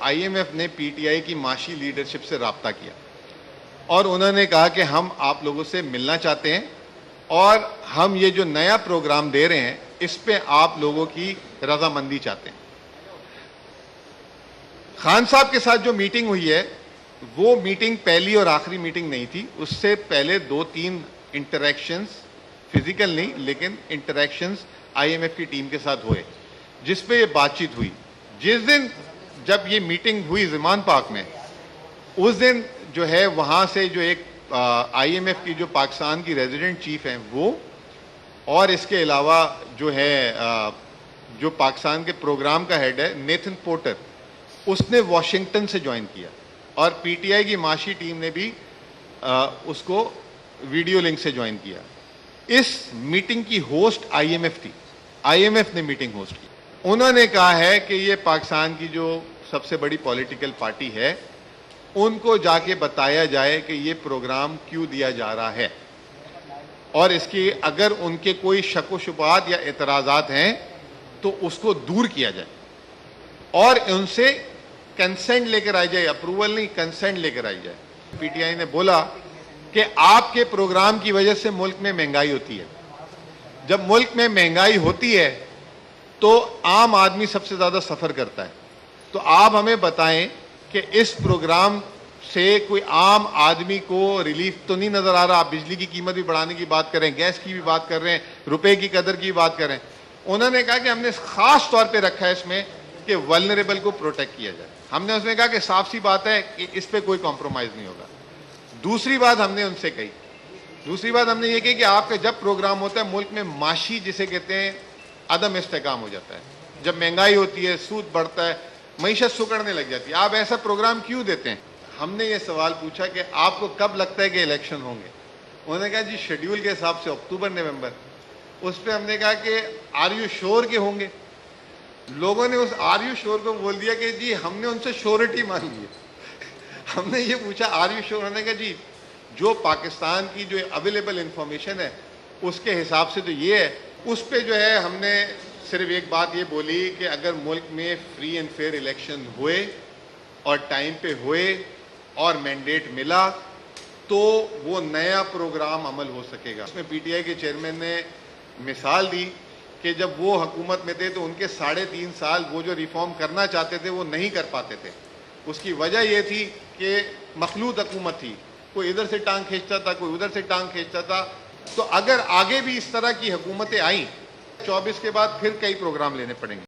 IMF نے PTI کی معاشی لیڈرشپ سے رابطہ کیا اور انہوں نے کہا کہ ہم آپ لوگوں سے ملنا چاہتے ہیں اور ہم یہ جو نیا پروگرام دے رہے ہیں اس پہ آپ لوگوں کی رضامندی چاہتے ہیں۔ خان صاحب کے ساتھ جو میٹنگ ہوئی ہے وہ میٹنگ پہلی اور آخری میٹنگ نہیں تھی، اس سے پہلے 2-3 انٹریکشنز، فزیکل نہیں لیکن انٹریکشنز IMF کی ٹیم کے ساتھ ہوئے جس پہ یہ بات چیت ہوئی۔ جس دن جب یہ میٹنگ ہوئی زمان پاک میں، اس دن جو ہے وہاں سے جو ایک IMF کی جو پاکستان کی ریزیڈنٹ چیف ہیں وہ، اور اس کے علاوہ جو ہے جو پاکستان کے پروگرام کا ہیڈ ہے نیتھن پورٹر، اس نے واشنگٹن سے جوائن کیا اور PTI کی معاشی ٹیم نے بھی اس کو ویڈیو لنک سے جوائن کیا۔ اس میٹنگ کی ہوسٹ IMF تھی، IMF نے میٹنگ ہوسٹ کی۔ انہوں نے کہا ہے کہ یہ پاکستان کی جو سب سے بڑی پولیٹیکل پارٹی ہے ان کو جا کے بتایا جائے کہ یہ پروگرام کیوں دیا جا رہا ہے، اور اس کی اگر ان کے کوئی شک و شبہات یا اعتراضات ہیں تو اس کو دور کیا جائے اور ان سے کنسنٹ لے کر آئی جائے، اپروول نہیں کنسنٹ لے کر آئی جائے۔ PTI نے بولا کہ آپ کے پروگرام کی وجہ سے ملک میں مہنگائی ہوتی ہے، جب ملک میں مہنگائی ہوتی ہے تو عام آدمی سب سے زیادہ سفر کرتا ہے، تو آپ ہمیں بتائیں کہ اس پروگرام سے کوئی عام آدمی کو ریلیف تو نہیں نظر آ رہا؟ آپ بجلی کی قیمت بھی بڑھانے کی بات کریں، گیس کی بھی بات کر رہے ہیں، روپے کی قدر کی بات کریں۔ انہوں نے کہا کہ ہم نے خاص طور پہ رکھا ہے اس میں کہ ولنریبل کو پروٹیکٹ کیا جائے۔ ہم نے اس میں کہا کہ صاف سی بات ہے کہ اس پہ کوئی کمپرومائز نہیں ہوگا۔ دوسری بات ہم نے ان سے کہی، یہ کہی کہ آپ کا جب پروگرام ہوتا ہے ملک میں معاشی جسے کہتے ہیں عدم استحکام ہو جاتا ہے، جب مہنگائی ہوتی ہے، سود بڑھتا ہے، معیشت سکڑنے لگ جاتی ہے، آپ ایسا پروگرام کیوں دیتے ہیں؟ ہم نے یہ سوال پوچھا کہ آپ کو کب لگتا ہے کہ الیکشن ہوں گے؟ انہوں نے کہا جی شیڈیول کے حساب سے اکتوبر نومبر۔ اس پہ ہم نے کہا کہ آر یو شور کہ ہوں گے؟ لوگوں نے اس آر یو شور کو بول دیا کہ جی ہم نے ان سے شورٹی مانگی ہے۔ ہم نے یہ پوچھا آر یو شور؟ انہوں نے کہا جی جو پاکستان کی جو اویلیبل انفارمیشن ہے اس کے حساب سے تو یہ ہے۔ اس پہ جو ہے ہم نے صرف ایک بات یہ بولی کہ اگر ملک میں فری اینڈ فیئر الیکشن ہوئے اور ٹائم پہ ہوئے اور مینڈیٹ ملا تو وہ نیا پروگرام عمل ہو سکے گا۔ اس میں PTI کے چیئرمین نے مثال دی کہ جب وہ حکومت میں تھے تو ان کے 3.5 سال وہ جو ریفارم کرنا چاہتے تھے وہ نہیں کر پاتے تھے۔ اس کی وجہ یہ تھی کہ مخلوط حکومت تھی، کوئی ادھر سے ٹانگ کھینچتا تھا، کوئی ادھر سے ٹانگ کھینچتا تھا۔ تو اگر آگے بھی اس طرح کی حکومتیں آئیں 24 کے بعد پھر کئی پروگرام لینے پڑیں گے۔